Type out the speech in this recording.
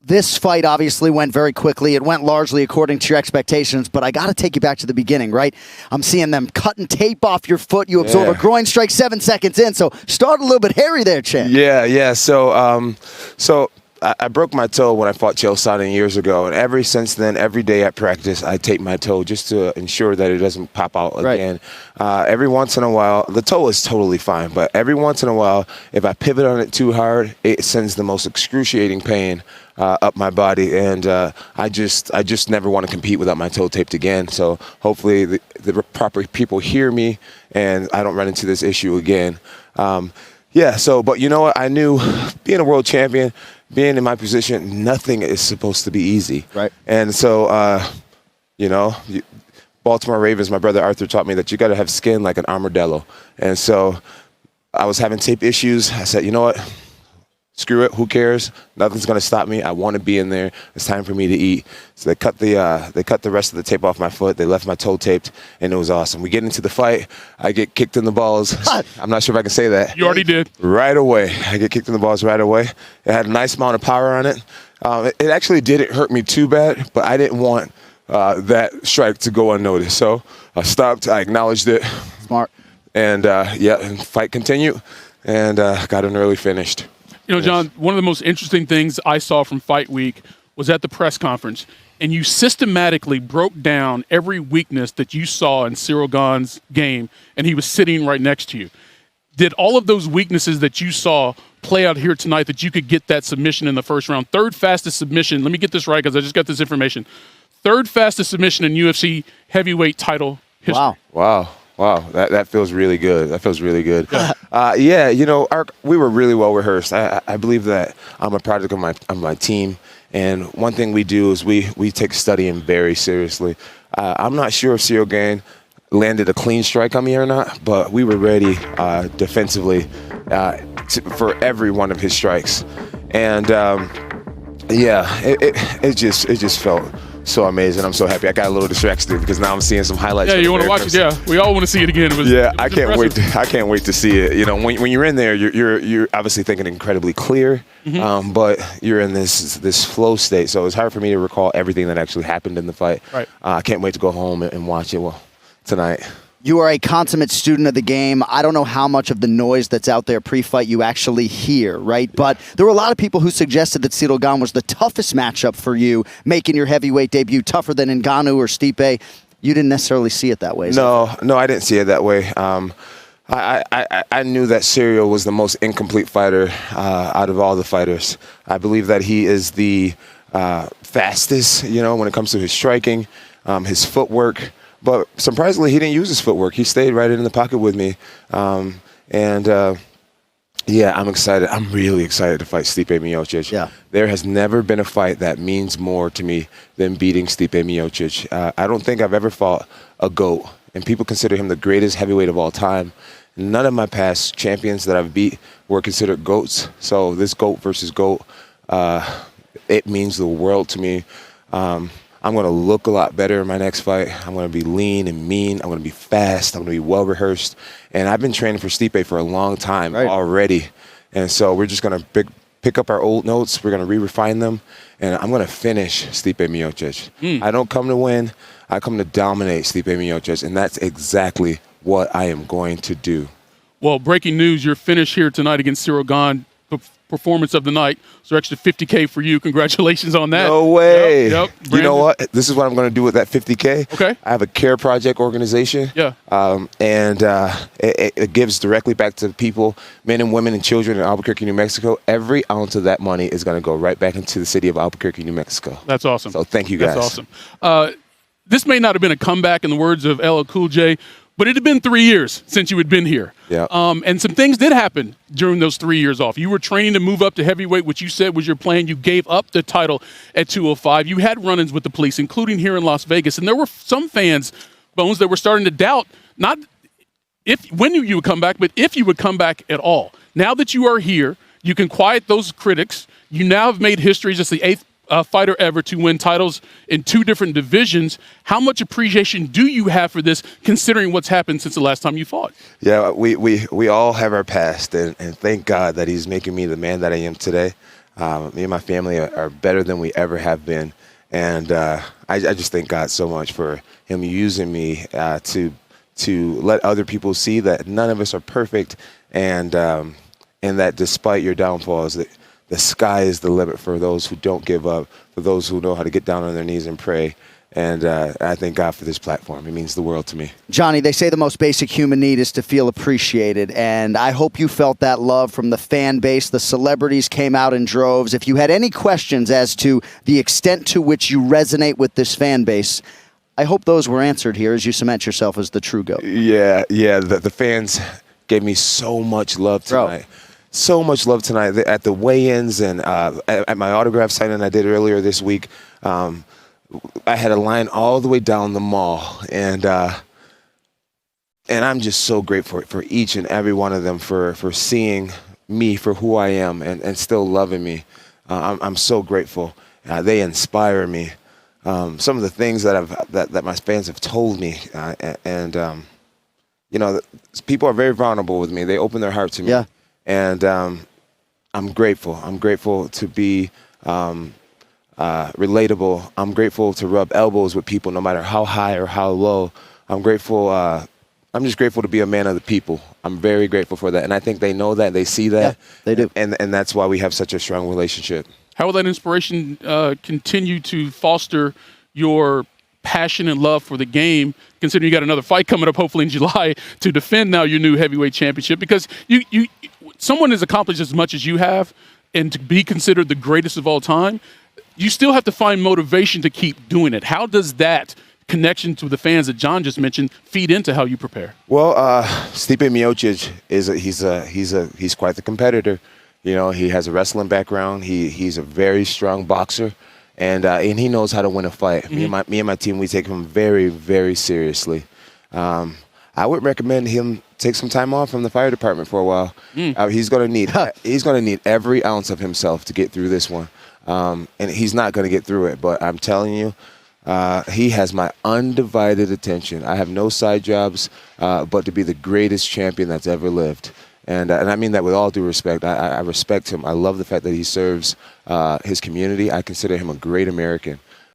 This fight obviously went very quickly. It went largely according to your expectations, but I got to take you back to the beginning, right? I'm seeing them cutting tape off your foot. You absorb a groin strike 7 seconds in, so start a little bit hairy there, champ. Yeah. So I broke my toe when I fought Chael Sonnen years ago, and ever since then, every day at practice, I tape my toe just to ensure that it doesn't pop out again. Every once in a while, the toe is totally fine, but every once in a while, if I pivot on it too hard, it sends the most excruciating pain up my body, and I just never want to compete without my toe taped again. So hopefully the proper people hear me, and I don't run into this issue again. But you know what? I knew being a world champion, being in my position, nothing is supposed to be easy. Right. And so, Baltimore Ravens, my brother Arthur taught me that you got to have skin like an armadillo. And so I was having tape issues. I said, you know what? Screw it. Who cares? Nothing's going to stop me. I want to be in there. It's time for me to eat. So they cut the rest of the tape off my foot. They left my toe taped, and it was awesome. We get into the fight. I get kicked in the balls. I'm not sure if I can say that. You already did. Right away. I get kicked in the balls right away. It had a nice amount of power on it. It actually didn't hurt me too bad, but I didn't want that strike to go unnoticed. So I stopped. I acknowledged it. Smart. And, and fight continued, and got an early finished. You know, Jon, one of the most interesting things I saw from Fight Week was at the press conference, and you systematically broke down every weakness that you saw in Ciryl Gane's game, and he was sitting right next to you. Did all of those weaknesses that you saw play out here tonight that you could get that submission in the first round? Third fastest submission. Let me get this right because I just got this information. Third fastest submission in UFC heavyweight title history. Wow, that feels really good. That feels really good. We were really well rehearsed. I believe that I'm a product of my team, and one thing we do is we take studying very seriously. I'm not sure if Ciryl Gane landed a clean strike on me or not, but we were ready defensively for every one of his strikes, and it just felt so amazing. I'm so happy. I got a little distracted because now I'm seeing some highlights. Yeah, you want to watch it? Yeah, we all want to see it again. I can't wait. I can't wait to see it. You know, when you're in there, you're obviously thinking incredibly clear, but you're in this flow state. So it's hard for me to recall everything that actually happened in the fight. Right. I can't wait to go home and watch it tonight. You are a consummate student of the game. I don't know how much of the noise that's out there pre-fight you actually hear, right? But there were a lot of people who suggested that Ciryl Gane was the toughest matchup for you, making your heavyweight debut tougher than Ngannou or Stipe. You didn't necessarily see it that way. No, I didn't see it that way. I knew that Ciryl was the most incomplete fighter out of all the fighters. I believe that he is the fastest, when it comes to his striking, his footwork. But surprisingly, he didn't use his footwork. He stayed right in the pocket with me. I'm excited. I'm really excited to fight Stipe Miocic. Yeah. There has never been a fight that means more to me than beating Stipe Miocic. I don't think I've ever fought a GOAT, and people consider him the greatest heavyweight of all time. None of my past champions that I've beat were considered GOATs. So this GOAT versus GOAT, it means the world to me. I'm going to look a lot better in my next fight. I'm going to be lean and mean. I'm going to be fast. I'm going to be well-rehearsed. And I've been training for Stipe for a long time already. And so we're just going to pick up our old notes. We're going to re-refine them. And I'm going to finish Stipe Miocic. I don't come to win. I come to dominate Stipe Miocic. And that's exactly what I am going to do. Well, breaking news, your finish here tonight against Ciryl Gane, performance of the night. So extra $50K for you. Congratulations on that. No way. Yep. You know what? This is what I'm going to do with that $50K. Okay. I have a care project organization. Yeah. It gives directly back to people, men and women and children in Albuquerque, New Mexico. Every ounce of that money is going to go right back into the city of Albuquerque, New Mexico. That's awesome. So thank you guys. That's awesome. This may not have been a comeback in the words of LL Cool J, but it had been 3 years since you had been here. Yeah. And some things did happen during those 3 years off. You were training to move up to heavyweight, which you said was your plan. You gave up the title at 205. You had run-ins with the police, including here in Las Vegas. And there were some fans, Bones, that were starting to doubt not when you would come back, but if you would come back at all. Now that you are here, you can quiet those critics. You now have made history as the eighth fighter ever to win titles in 2 different divisions. How much appreciation do you have for this, considering what's happened since the last time you fought? Yeah, we all have our past, and thank God that he's making me the man that I am today. Me and my family are better than we ever have been. And I just thank God so much for him using me to let other people see that none of us are perfect, and that despite your downfalls, that the sky is the limit for those who don't give up, for those who know how to get down on their knees and pray. And I thank God for this platform. It means the world to me. Johnny, they say the most basic human need is to feel appreciated, and I hope you felt that love from the fan base. The celebrities came out in droves. If you had any questions as to the extent to which you resonate with this fan base, I hope those were answered here as you cement yourself as the true GOAT. Yeah. The fans gave me so much love tonight. Bro. So much love tonight at the weigh-ins and at my autograph signing I did earlier this week. I had a line all the way down the mall, and I'm just so grateful for each and every one of them for seeing me for who I am and still loving me. I'm so grateful. They inspire me. Some of the things that my fans have told me, people are very vulnerable with me. They open their heart to me, and I'm grateful. I'm grateful to be relatable. I'm grateful to rub elbows with people no matter how high or how low. I'm grateful. I'm just grateful to be a man of the people. I'm very grateful for that. And I think they know that. They see that. Yeah, they do. And that's why we have such a strong relationship. How will that inspiration continue to foster your passion and love for the game, considering you got another fight coming up hopefully in July to defend now your new heavyweight championship? Because someone has accomplished as much as you have, and to be considered the greatest of all time, you still have to find motivation to keep doing it. How does that connection to the fans that Jon just mentioned feed into how you prepare? Well, Stipe Miocic he's quite the competitor. You know, he has a wrestling background. He's a very strong boxer, and he knows how to win a fight. Mm-hmm. Me and my team, we take him very, very seriously. I would recommend him take some time off from the fire department for a while. He's gonna need every ounce of himself to get through this one. And he's not going to get through it, but I'm telling you, he has my undivided attention. I have no side jobs, but to be the greatest champion that's ever lived. And I mean that with all due respect. I respect him. I love the fact that he serves his community. I consider him a great American.